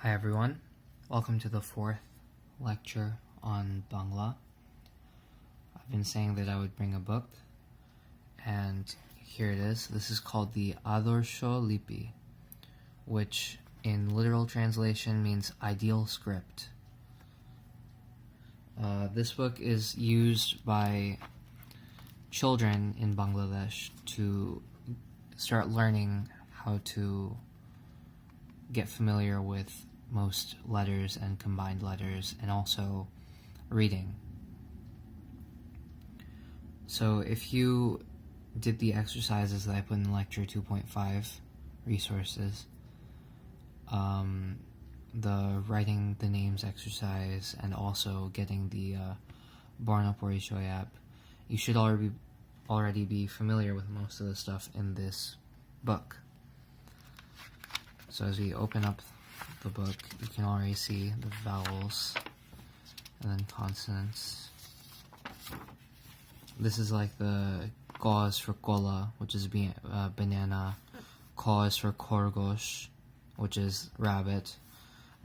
Hi everyone, welcome to the fourth lecture on Bangla. I've been saying that I would bring a book, and here it is. This is called the Adorsho Lipi, which in literal translation means ideal script. This book is used by children in Bangladesh to start learning how to get familiar with most letters and combined letters, and also reading. So if you did the exercises that I put in lecture 2.5 resources, the writing the names exercise and also getting the Barna Porishoy app, you should already be familiar with most of the stuff in this book. So as we open up the book, you can already see the vowels and then consonants. This is like the Ka is for kola, which is banana. Ka is for korgosh, which is rabbit.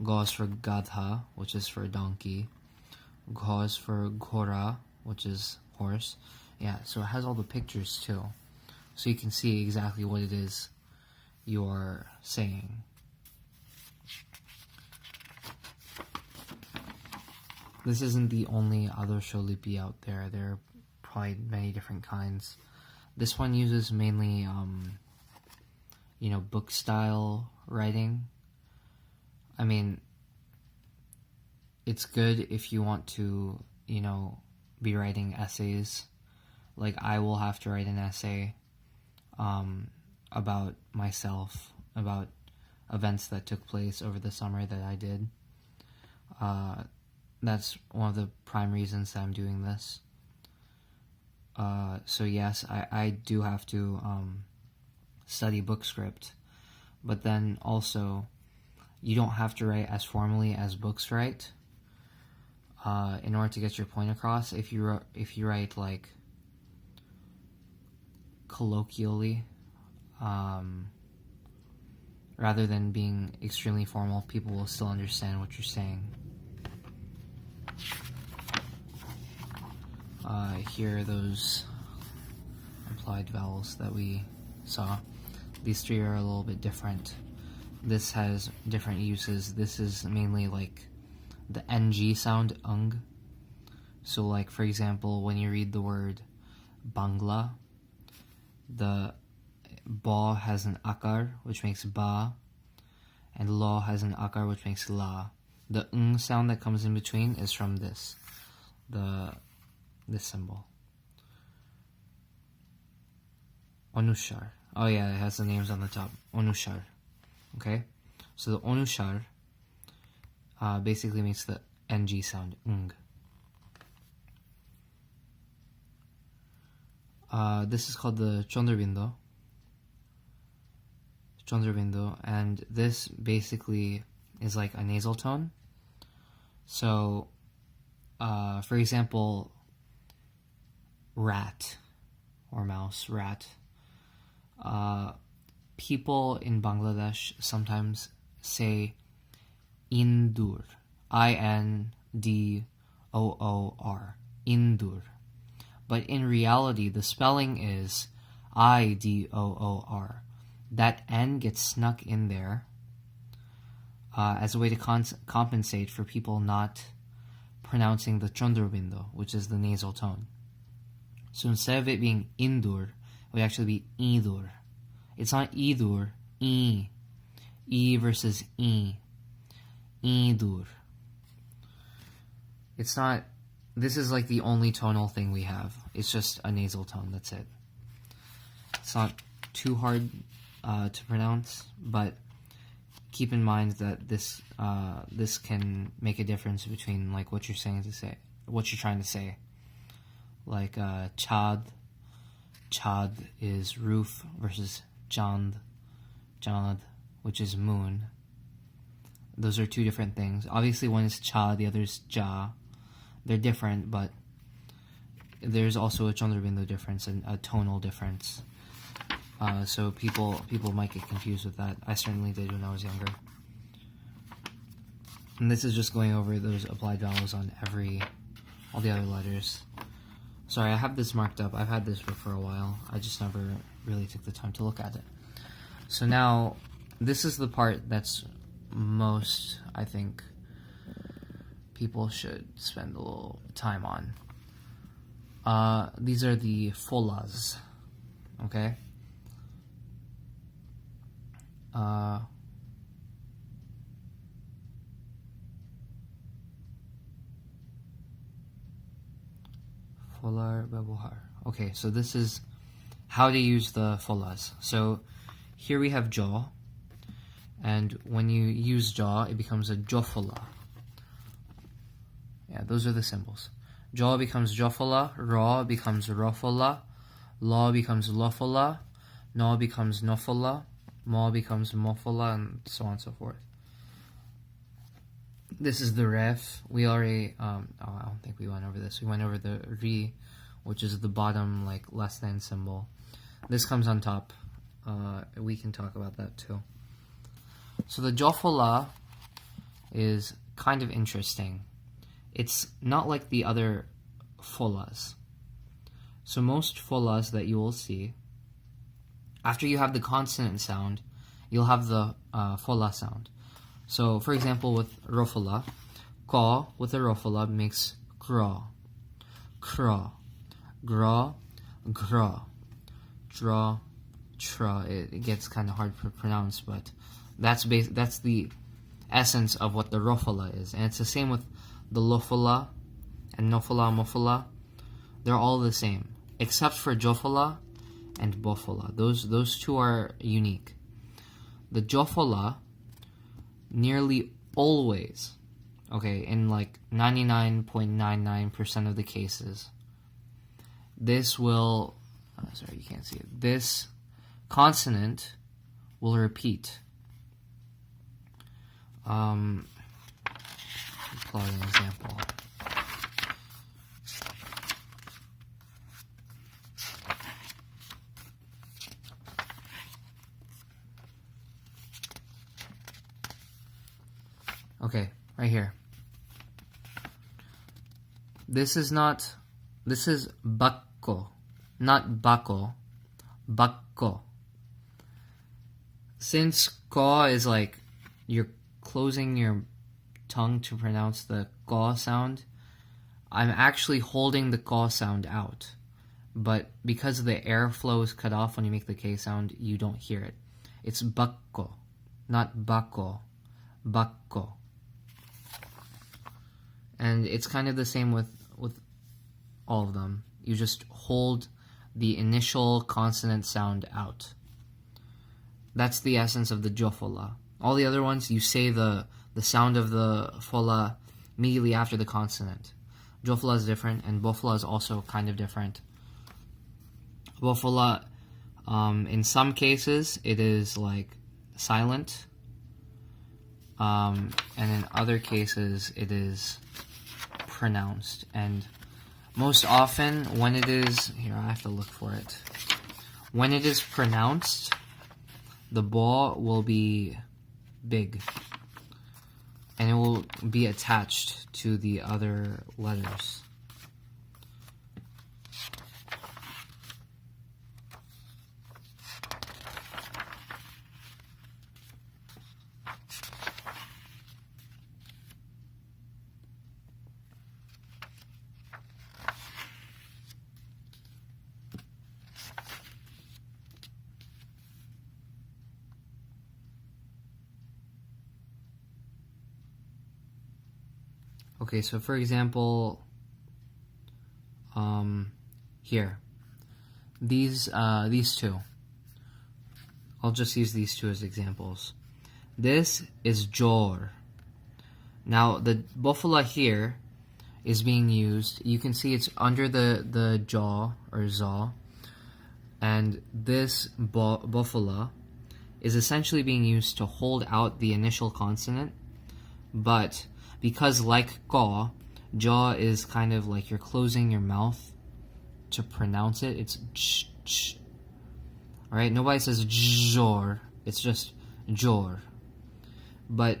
Ga is for gadha, which is for donkey. Gha is for ghora, which is horse. Yeah, so it has all the pictures too, so you can see exactly what it is you're saying. This isn't the only Adorsho Lipi out there. There are probably many different kinds. This one uses mainly, book style writing. I mean, it's good if you want to, be writing essays. Like, I will have to write an essay about myself, about events that took place over the summer that I did. That's one of the prime reasons that I'm doing this. So yes, I do have to study book script, but then also you don't have to write as formally as books write in order to get your point across. If you write like colloquially, rather than being extremely formal, people will still understand what you're saying. Here are those implied vowels that we saw. These three are a little bit different. This has different uses. This is mainly like the ng sound, ung. So like, for example, when you read the word Bangla, the ba has an akar, which makes ba, and la has an akar, which makes la. The ng sound that comes in between is from this symbol. Onushar. Oh yeah, it has the names on the top. Onushar. Okay? So the onushar basically makes the ng sound, ng. This is called the chondrabindo. And this basically is like a nasal tone. So, for example, rat or mouse, rat. People in Bangladesh sometimes say indur, I-N-D-O-O-R, indur. But in reality, the spelling is I-D-O-O-R. That N gets snuck in there as a way to compensate for people not pronouncing the chondrabindo, which is the nasal tone. So instead of it being indur, it would actually be idur. It's not idur, I. I versus I. Idur. It's not, this is like the only tonal thing we have. It's just a nasal tone, that's it. It's not too hard to pronounce, but keep in mind that this can make a difference between like what you're trying to say. Like chad is roof versus chand, which is moon. Those are two different things. Obviously one is cha, the other is ja. They're different, but there's also a chandrabindo difference and a tonal difference. So people might get confused with that. I certainly did when I was younger. And this is just going over those applied vowels on all the other letters. Sorry, I have this marked up. I've had this for a while. I just never really took the time to look at it. So now, this is the part that's most, I think, people should spend a little time on. These are the folas, okay? Folar babuhar. Okay, so this is how to use the folas. So here we have jaw, and when you use jaw, it becomes a jofola. Yeah, those are the symbols. Jaw becomes jofola, ra becomes rofola, la becomes lofola, na becomes nofola, ma becomes mofola, and so on and so forth. This is the ref. We already, I don't think we went over this. We went over the ri, which is the bottom, like, less than symbol. This comes on top. We can talk about that too. So the jofola is kind of interesting. It's not like the other folas. So most folas that you will see, after you have the consonant sound, you'll have the fola sound. So, for example, with rofola, ka with a rofola makes gra, kra, gra, gra, dra, tra. It gets kind of hard to pronounce, but that's the essence of what the rofola is. And it's the same with the lofola and nofola, mofola. They're all the same, except for jofola and bofola. Those two are unique. The jofola, nearly always, okay, in like 99.99% of the cases, this will, sorry, you can't see it, this consonant will repeat. Plot an example. Okay, right here. This is bakko, not bako, bakko. Since ka is like, you're closing your tongue to pronounce the ka sound, I'm actually holding the ka sound out. But because the airflow is cut off when you make the K sound, you don't hear it. It's bakko, not bako, bakko. And it's kind of the same with all of them. You just hold the initial consonant sound out. That's the essence of the jofola. All the other ones, you say the sound of the fola immediately after the consonant. Jofola is different, and bofola is also kind of different. Bofola, in some cases, it is like silent, and in other cases, it is pronounced. And most often, when it is, here, I have to look for it. When it is pronounced, the ba will be big, and it will be attached to the other letters. Okay, so for example, here, these two. I'll just use these two as examples. This is jor. Now the bofola here is being used. You can see it's under the jaw or zaw, and this bofola is essentially being used to hold out the initial consonant, but because like ka, jaw is kind of like you're closing your mouth to pronounce it. It's ch ch. Alright, nobody says jor. It's just jor. But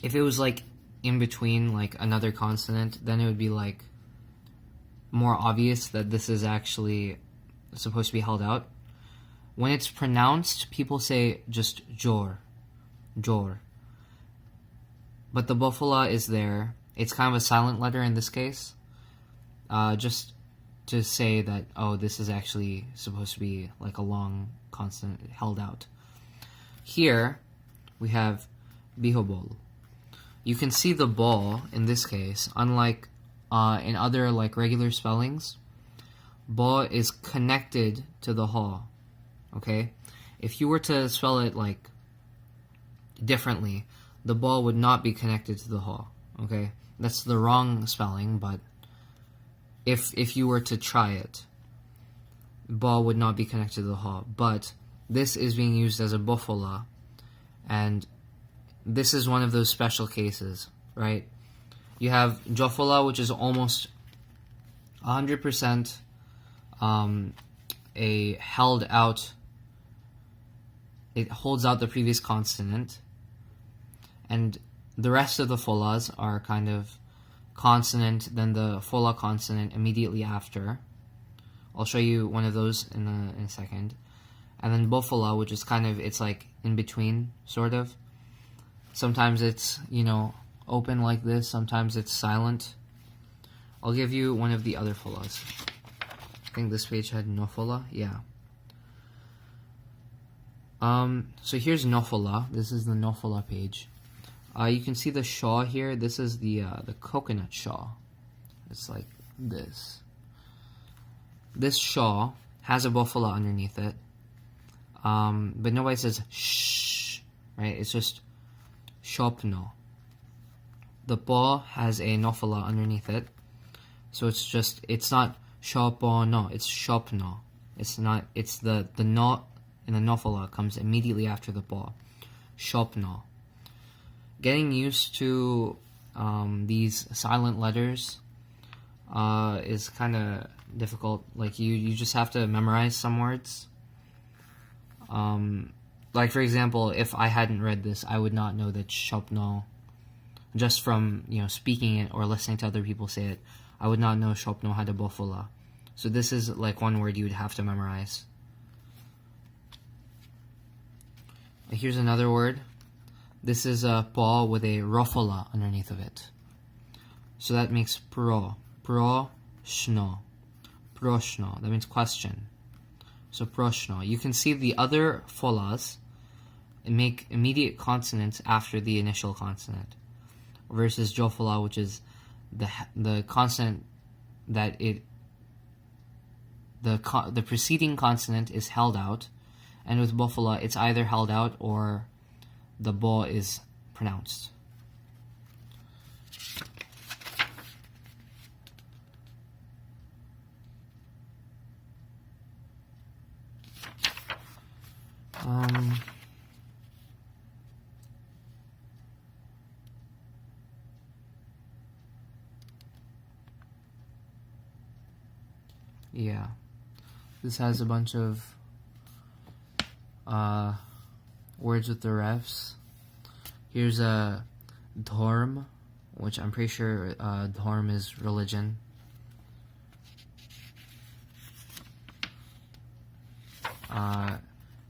if it was like in between like another consonant, then it would be like more obvious that this is actually supposed to be held out. When it's pronounced, people say just jor, jor. But the bofula is there. It's kind of a silent letter in this case. Just to say that, oh, this is actually supposed to be like a long consonant held out. Here, we have bihobol. You can see the ball in this case, unlike in other like regular spellings, ba is connected to the ha. Okay? If you were to spell it like differently, the ba would not be connected to the ha. Okay? That's the wrong spelling, but if you were to try it, ba would not be connected to the ha. But this is being used as a bofula, and this is one of those special cases, right? You have jofola, which is almost 100% a held out. It holds out the previous consonant, and the rest of the folas are kind of consonant, then the fola consonant immediately after. I'll show you one of those in a second. And then bofola, which is kind of, it's like in between, sort of. Sometimes it's, open like this, sometimes it's silent. I'll give you one of the other folas. I think this page had no fola, yeah. So here's no fola. This is the no fola page. You can see the shaw here. This is the coconut shaw. It's like this. This shaw has a bofula underneath it, but nobody says shh, right? It's just shopno. The ba has a nofala underneath it, so it's not shopono, it's shopno. It's not. It's the no in the nofala comes immediately after the ba. Shopno. Getting used to these silent letters is kind of difficult. Like you just have to memorize some words. Like for example, if I hadn't read this, I would not know that shopno. Just from speaking it or listening to other people say it, I would not know shopno had a bofula. So this is like one word you would have to memorize. Here's another word. This is a pa with a rofola underneath of it. So that makes pro. Proshno. Proshno. That means question. So proshno. You can see the other folas make immediate consonants after the initial consonant. Versus jofola, which is the consonant that the preceding consonant is held out, and with bofola it's either held out or the ba is pronounced. Yeah, this has a bunch of words with the refs. Here's a dharm, which I'm pretty sure dharm is religion.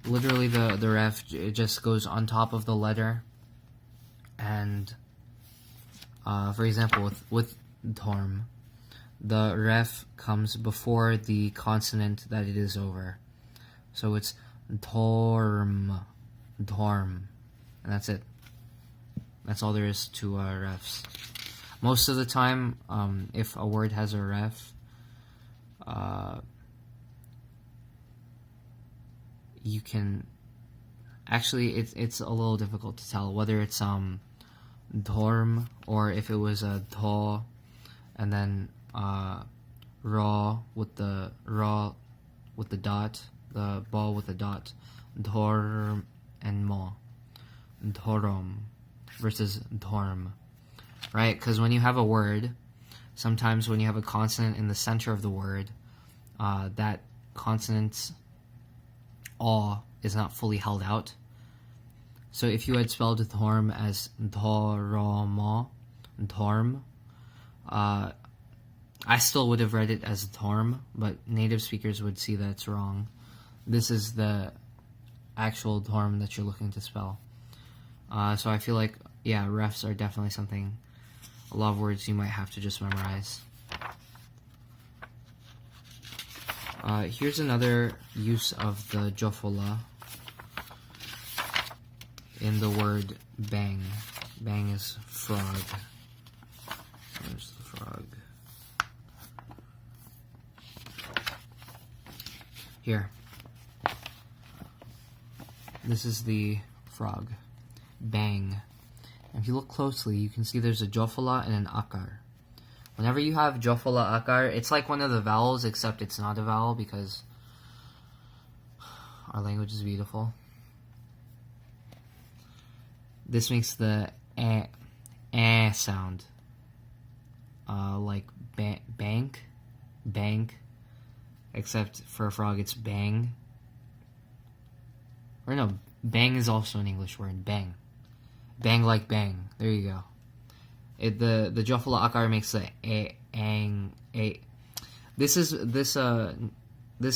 Literally the ref, it just goes on top of the letter, and for example with dharm, the ref comes before the consonant that it is over. So it's dharm, and that's it. That's all there is to refs. Most of the time, if a word has a ref, you can actually it's a little difficult to tell whether it's dharm or if it was a dha and then raw with the dot, the ball with the dot, dharm and ma, dhorom versus dharm, right? Because when you have a word, sometimes when you have a consonant in the center of the word, that consonant's aw is not fully held out. So if you had spelled dhorm as dhoroma, dhorm, I still would have read it as dhorm, but native speakers would see that it's wrong. This is the actual dhorm that you're looking to spell. So I feel like, yeah, refs are definitely something, a lot of words you might have to just memorize. Here's another use of the jofola in the word bang. Bang is frog. There's the frog. Here. This is the frog. Bang. And if you look closely, you can see there's a jofola and an akar. Whenever you have jofola akar, it's like one of the vowels, except it's not a vowel because our language is beautiful. This makes the sound. Like bank, except for a frog it's bang. Or no, bang is also an English word, bang. Bang like bang. There you go. The jofola akar makes the ang. This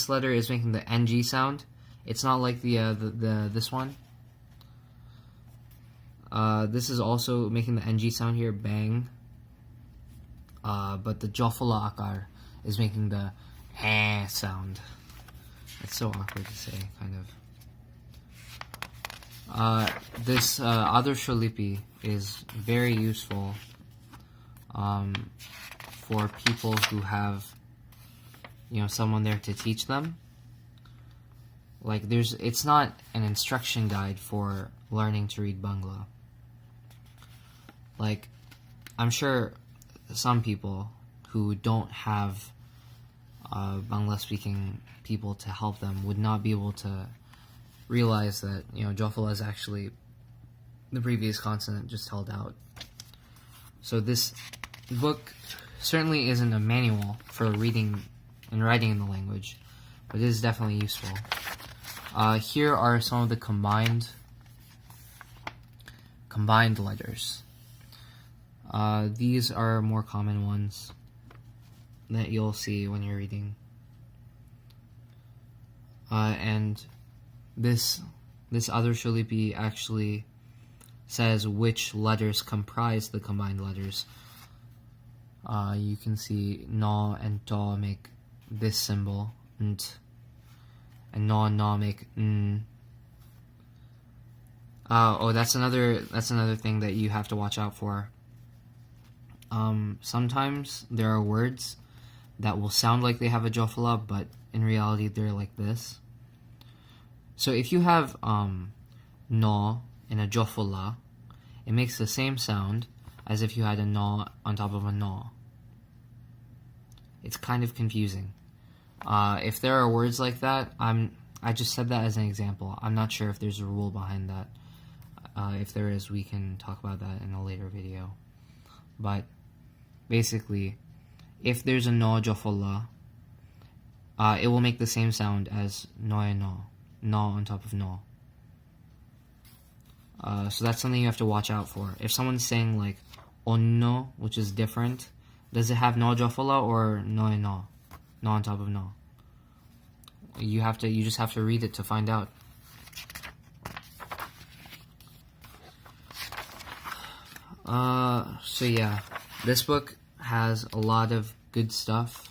letter is making the ng sound. It's not like the this one. This is also making the ng sound here, bang. But the jofola akar is making the sound. It's so awkward to say, kind of. This Adarsh Lipi is very useful for people who have, someone there to teach them. Like, it's not an instruction guide for learning to read Bangla. Like, I'm sure some people who don't have Bangla-speaking people to help them would not be able to realize that, jofola is actually the previous consonant just held out. So this book certainly isn't a manual for reading and writing in the language, but it is definitely useful. Here are some of the combined letters. These are more common ones that you'll see when you're reading. And this other Sholipi actually says which letters comprise the combined letters. You can see na and ta make this symbol, nt, and na make n. That's another thing that you have to watch out for. Sometimes there are words that will sound like they have a jofola, but in reality they're like this. So if you have na in a jofola, it makes the same sound as if you had a na on top of a na. It's kind of confusing. If there are words like that, I just said that as an example. I'm not sure if there's a rule behind that. If there is, we can talk about that in a later video. But basically, if there's a na jofola, it will make the same sound as no and na. Na on top of na. So that's something you have to watch out for. If someone's saying like onno, which is different, does it have na jofola or no and na? Na on top of na. You just have to read it to find out. So yeah, this book has a lot of good stuff.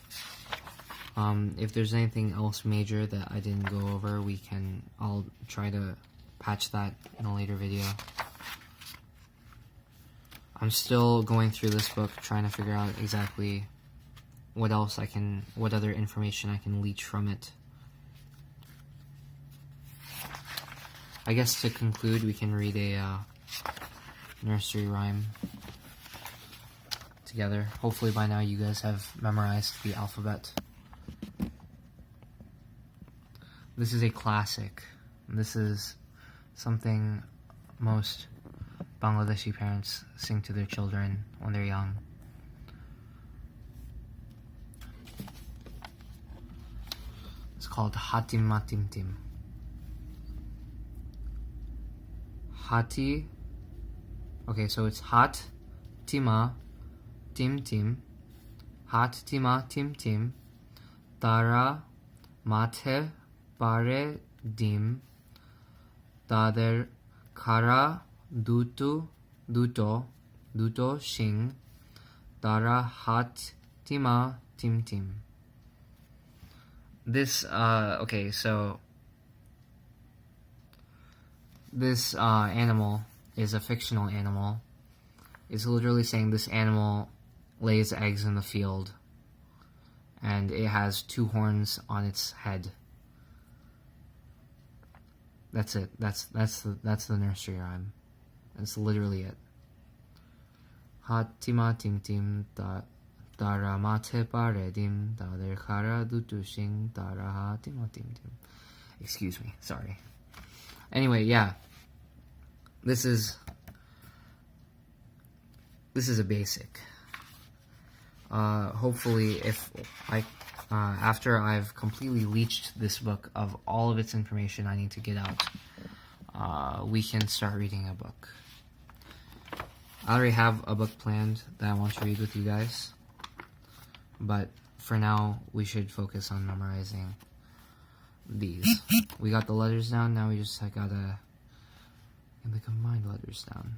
If there's anything else major that I didn't go over, I'll try to patch that in a later video. I'm still going through this book, trying to figure out exactly what other information I can leech from it. I guess to conclude, we can read a nursery rhyme together. Hopefully by now you guys have memorized the alphabet. This is a classic. This is something most Bangladeshi parents sing to their children when they're young. It's called Hatim Matim Tim. hati. Okay, so it's hat, tima, tim tim. Hat, tima, tim tim. Tara, mate, pare, dim. Tader, kara, duto, shing. Tara, hat, tima, tim tim. This, okay, so this animal is a fictional animal. It's literally saying this animal lays eggs in the field, and it has 2 horns on its head. That's it. That's the nursery rhyme. That's literally it. Hatima tim tim tara mate pare dim tader khara dutu shing tara hatima tim tim. Excuse me. Sorry. Anyway, yeah. This is a basic. Hopefully, if after I've completely leached this book of all of its information I need to get out, we can start reading a book. I already have a book planned that I want to read with you guys, but for now, we should focus on memorizing these. We got the letters down, now we just gotta get the combined letters down.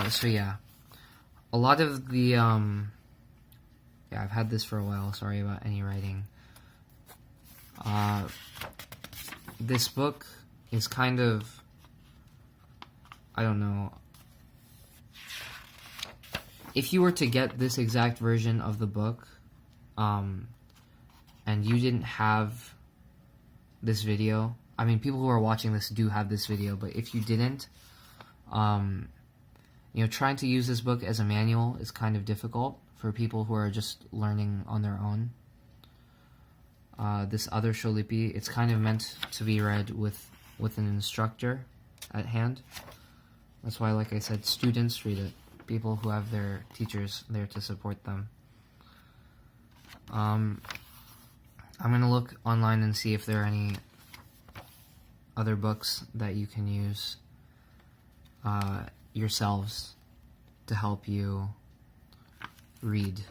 So yeah, a lot of the, yeah, I've had this for a while, sorry about any writing. This book is kind of, I don't know, if you were to get this exact version of the book, and you didn't have this video, I mean, people who are watching this do have this video, but if you didn't, you know, trying to use this book as a manual is kind of difficult for people who are just learning on their own. This other sholipi, it's kind of meant to be read with an instructor at hand. That's why, like I said, students read it. People who have their teachers there to support them. I'm going to look online and see if there are any other books that you can use yourselves to help you read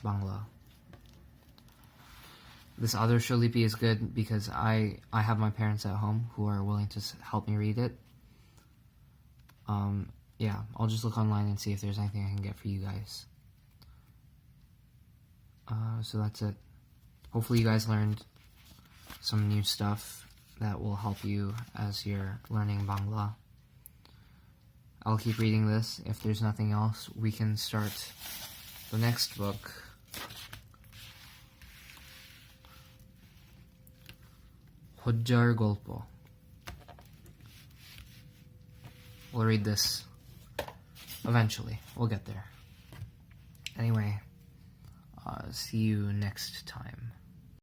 Bangla. This other sholipi is good because I have my parents at home who are willing to help me read it. Yeah, I'll just look online and see if there's anything I can get for you guys. So that's it. Hopefully you guys learned some new stuff that will help you as you're learning Bangla. I'll keep reading this. If there's nothing else, we can start the next book. Hojjar Golpo. We'll read this eventually. We'll get there. Anyway, see you next time.